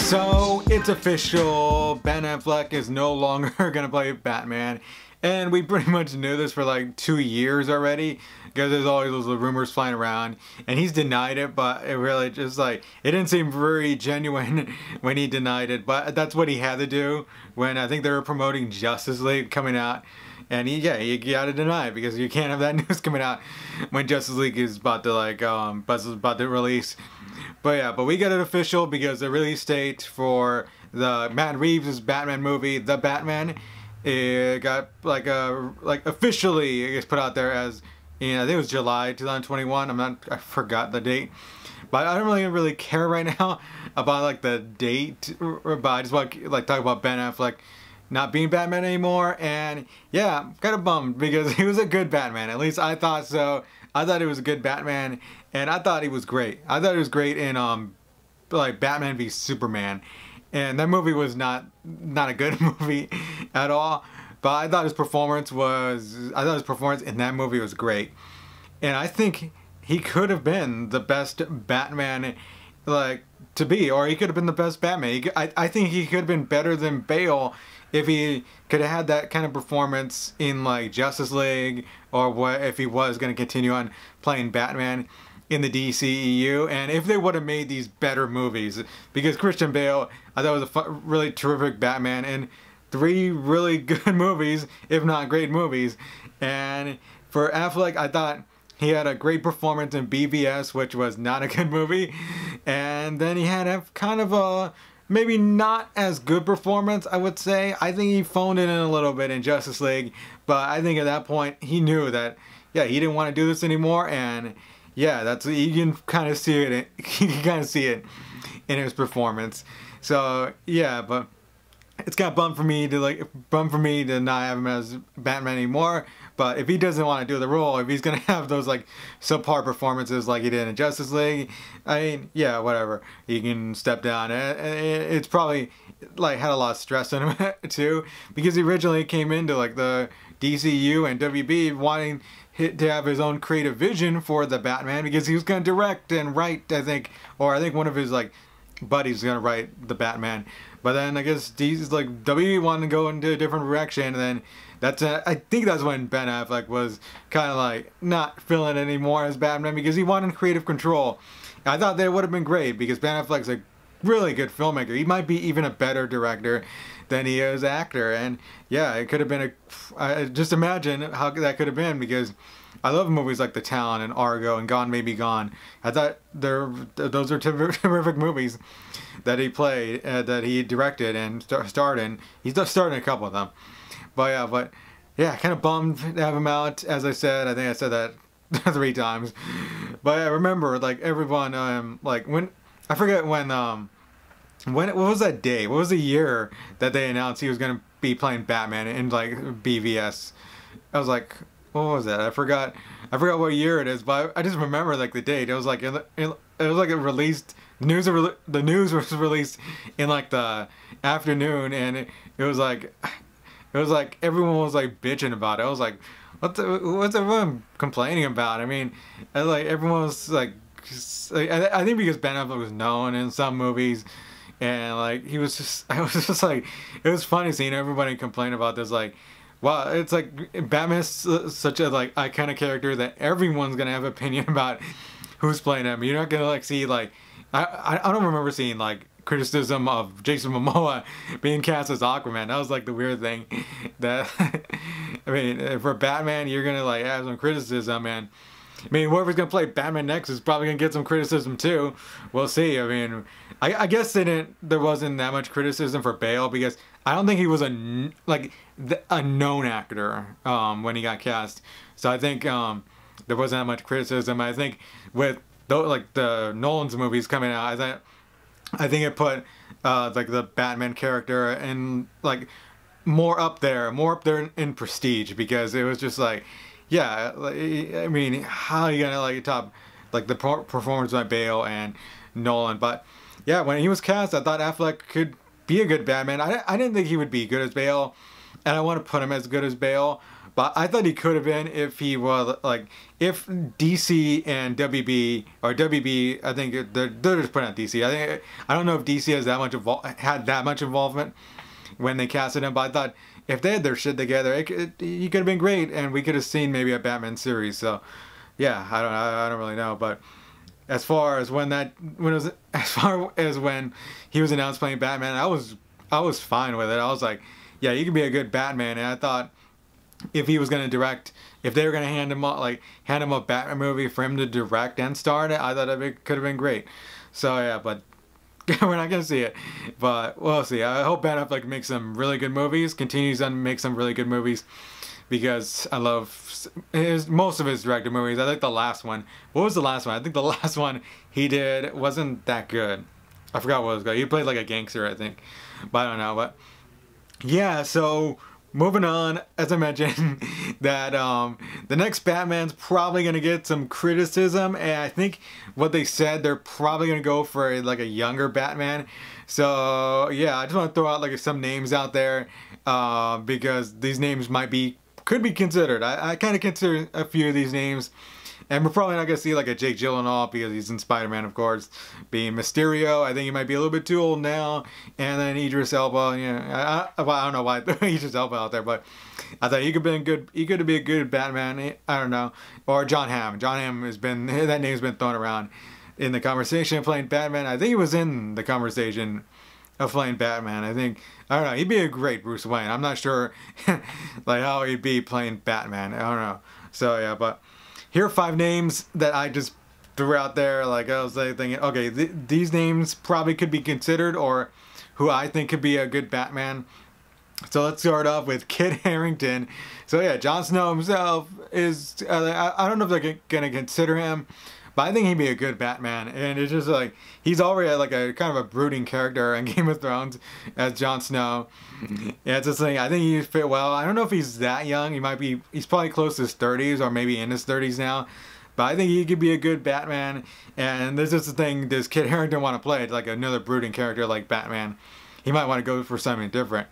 So it's official, Ben Affleck is no longer gonna play Batman, and we pretty much knew this for like 2 years already, because there's always those rumors flying around, and he's denied it, but it really just like, it didn't seem very genuine when he denied it, but that's what he had to do when I think they were promoting Justice League coming out, and he gotta deny it, because you can't have that news coming out when Justice League is about to like, about to release. But yeah, but we got it official because the release date for the Matt Reeves' Batman movie, The Batman, it got like officially it gets put out there as, you know, I think it was July 2021. I forgot the date, but I don't really care right now about like the date. But I just want to like talk about Ben Affleck not being Batman anymore, and yeah, I'm kind of bummed because he was a good Batman. At least I thought so. I thought he was a good Batman, and I thought he was great. I thought he was great in like Batman v Superman, and that movie was not a good movie at all. But I thought his performance in that movie was great, and I think he could have been the best Batman, like to be, or he could have been the best Batman. I think he could have been better than Bale if he could have had that kind of performance in like Justice League, or what if he was going to continue on playing Batman in the DCEU, and if they would have made these better movies, because Christian Bale I thought was a really terrific Batman in 3 really good movies, if not great movies. And for Affleck, I thought he had a great performance in BVS, which was not a good movie, and then he had a kind of a maybe not as good performance, I would say. I think he phoned it in a little bit in Justice League, but I think at that point he knew that, yeah, he didn't want to do this anymore, and yeah, that's, you can kind of see it. You can kind of see it in his performance. So yeah, but it's kind of bummed for me to not have him as Batman anymore. But if he doesn't want to do the role, if he's gonna have those like subpar performances like he did in Justice League, I mean, yeah, whatever. He can step down. It's probably like had a lot of stress on him too, because he originally came into like the DCU and WB wanting to have his own creative vision for the Batman, because he was gonna direct and write, I think, or I think one of his like buddies gonna write the Batman. But then I guess WB wanted to go into a different direction, and then I think that's when Ben Affleck was kind of like not feeling it anymore as Batman, because he wanted creative control. I thought that would have been great, because Ben Affleck's a really good filmmaker. He might be even a better director than he is actor, and yeah, it could have been just imagine how that could have been, because I love movies like The Town and Argo and Gone Baby Gone. I thought those are terrific movies that he played, that he directed and starred in. He's starred in a couple of them. But yeah, kind of bummed to have him out. As I said, I think I said that 3 times. But I remember, like, everyone, like, when, I forget when, what was that day? What was the year that they announced he was going to be playing Batman in, like, BVS? I was like, what was that? I forgot what year it is, but I just remember, like, the date. It was like, it was like it released, the news was released in, like, the afternoon, and it was like everyone was like bitching about it. I was like, what's everyone complaining about? I mean, like everyone was like, I think because Ben Affleck was known in some movies, and like I was just like, it was funny seeing everybody complain about this. Like, wow, it's like Batman's such a like iconic character that everyone's gonna have opinion about who's playing him. You're not gonna like see like, I don't remember seeing like criticism of Jason Momoa being cast as Aquaman. That was like the weird thing. That I mean, for Batman, you're gonna like have some criticism, and I mean, whoever's gonna play Batman next is probably gonna get some criticism too. We'll see. I mean, I guess there wasn't that much criticism for Bale, because I don't think he was a known actor when he got cast. So I think there wasn't that much criticism. I think with like the Nolan's movies coming out, I think it put like the Batman character in like more up there in prestige, because it was just like, yeah, like, I mean, how are you gonna like top like the performance by Bale and Nolan? But yeah, when he was cast, I thought Affleck could be a good Batman. I didn't think he would be good as Bale, and I want to put him as good as Bale, But I thought he could have been if he was like, if DC and WB, or WB, I think they're just putting out DC. I don't know if DC has had that much involvement when they casted him, but I thought if they had their shit together, he could have been great, and we could have seen maybe a Batman series. So yeah, I don't really know, but as far as when he was announced playing Batman, I was fine with it. I was like, yeah, he could be a good Batman, and I thought if he was gonna direct, if they were gonna hand him a Batman movie for him to direct and star in it, I thought it could have been great. So yeah, but we're not gonna see it, but we'll see. I hope Ben Affleck makes some really good movies, continues to make some really good movies, because I love most of his directed movies. I like the last one. What was the last one? I think the last one he did wasn't that good. I forgot what it was called. He played like a gangster, I think, but I don't know. But yeah, so moving on, as I mentioned, that the next Batman's probably gonna get some criticism, and I think what they said, they're probably gonna go for like a younger Batman. So yeah, I just want to throw out like some names out there, because these names could be considered. I kind of consider a few of these names. And we're probably not going to see like a Jake Gyllenhaal, because he's in Spider-Man, of course, being Mysterio. I think he might be a little bit too old now. And then Idris Elba, I don't know why I threw Idris Elba out there, but I thought he could be a good Batman. I don't know. Or John Hamm. John Hamm that name's been thrown around in the conversation of playing Batman. I think he was in the conversation of playing Batman. I don't know, he'd be a great Bruce Wayne. I'm not sure like how he'd be playing Batman. I don't know. So yeah, but here are 5 names that I just threw out there. Like, I was like thinking, okay, these names probably could be considered, or who I think could be a good Batman. So let's start off with Kit Harington. So yeah, Jon Snow himself is, I don't know if they're gonna consider him, but I think he'd be a good Batman. And it's just like, he's already like a kind of a brooding character in Game of Thrones as Jon Snow. Yeah, it's just like, I think he'd fit well. I don't know if he's that young. He's probably close to his 30s, or maybe in his 30s now. But I think he could be a good Batman. And this is the thing, does Kit Harington want to play it like another brooding character like Batman? He might want to go for something different.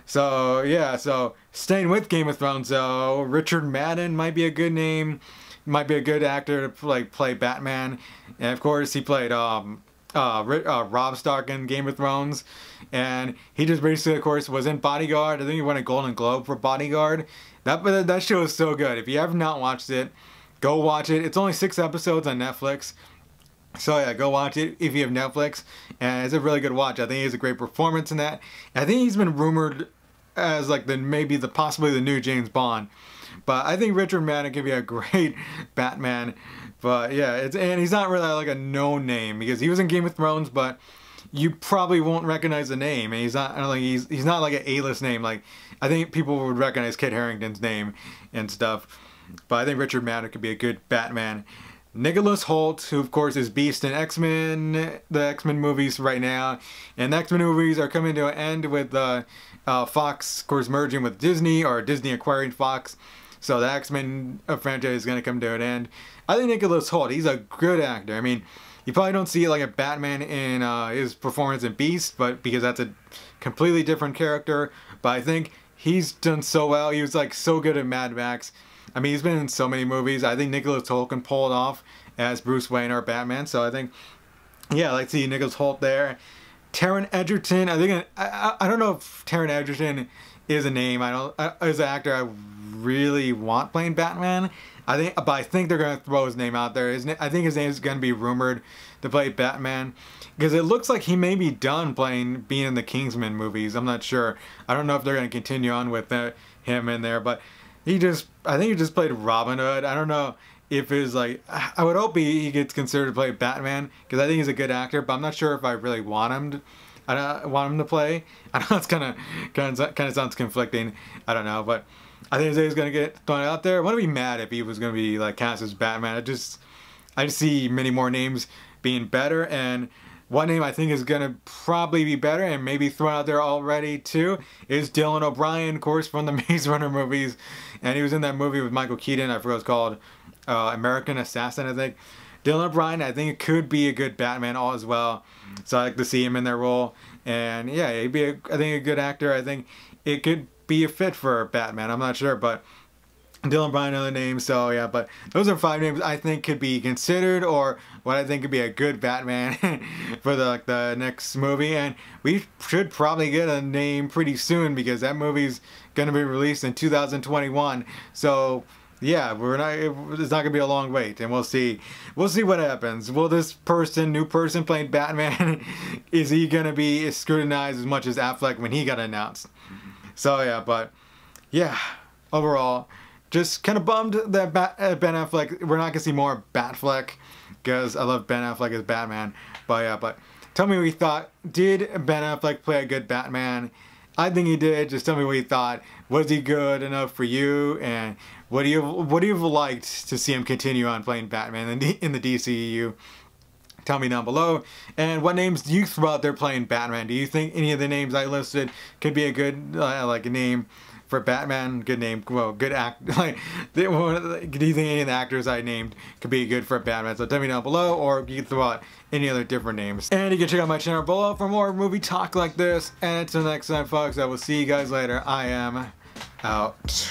So yeah, so staying with Game of Thrones, so Richard Madden might be a good name. Might be a good actor to play Batman. And of course he played Robb Stark in Game of Thrones, and he just basically, of course, was in Bodyguard. I think he won a Golden Globe for Bodyguard. That show is so good. If you have not watched it, go watch it. It's only 6 episodes on Netflix, so yeah, go watch it if you have Netflix, and it's a really good watch. I think he has a great performance in that. And I think he's been rumored as like possibly the new James Bond. But I think Richard Madden could be a great Batman. But yeah, and he's not really like a known name, because he was in Game of Thrones, but you probably won't recognize the name. And he's not like an A-list name. Like, I think people would recognize Kit Harington's name and stuff. But I think Richard Madden could be a good Batman. Nicholas Hoult, who of course is Beast in the X-Men movies right now. And the X-Men movies are coming to an end with Fox, of course, merging with Disney, or Disney acquiring Fox. So the X-Men franchise is going to come to an end. I think Nicholas Hoult, he's a good actor. I mean, you probably don't see like a Batman in his performance in Beast, but because that's a completely different character. But I think he's done so well. He was like so good at Mad Max. I mean, he's been in so many movies. I think Nicholas Hoult can pull it off as Bruce Wayne or Batman. So I think, yeah, I like to see Nicholas Hoult there. Taron Egerton, I don't know if Taron Egerton is a name. As an actor, I really want playing Batman. But I think they're gonna throw his name out there. I think his name is gonna be rumored to play Batman, because it looks like he may be done being in the Kingsman movies. I'm not sure. I don't know if they're gonna continue on with him in there, but I think he just played Robin Hood. I don't know if I would hope he gets considered to play Batman, because I think he's a good actor, but I'm not sure if I really want him. I don't want him to play. I know it's kind of sounds conflicting. I don't know, but I think he's gonna get thrown out there. I wouldn't be mad if he was gonna be like cast as Batman. I just see many more names being better, and one name I think is gonna probably be better and maybe thrown out there already too is Dylan O'Brien, of course, from the Maze Runner movies, and he was in that movie with Michael Keaton. I forgot what it's called, American Assassin, I think. Dylan O'Brien, I think it could be a good Batman all as well. So I like to see him in that role, and yeah, he'd be I think a good actor. I think it could be a fit for Batman. I'm not sure, but Dylan Bryan, another name. So yeah, but those are 5 names I think could be considered, or what I think could be a good Batman for the next movie. And we should probably get a name pretty soon because that movie's gonna be released in 2021. So yeah, it's not gonna be a long wait, and we'll see what happens. Will this new person playing Batman, is he gonna be scrutinized as much as Affleck when he got announced? So yeah, but yeah, overall, just kind of bummed that Ben Affleck, we're not gonna see more Batfleck, because I love Ben Affleck as Batman. But yeah, but tell me what you thought. Did Ben Affleck play a good Batman? I think he did. Just tell me what you thought. Was he good enough for you? And what do you have liked to see him continue on playing Batman in the DCEU? Tell me down below. And what names do you throw out there playing Batman? Do you think any of the names I listed could be a good like a name for Batman? Good name, well, good act. Like, do you think any of the actors I named could be good for Batman? So tell me down below, or you can throw out any other different names. And you can check out my channel below for more movie talk like this. And until next time, folks, I will see you guys later. I am out.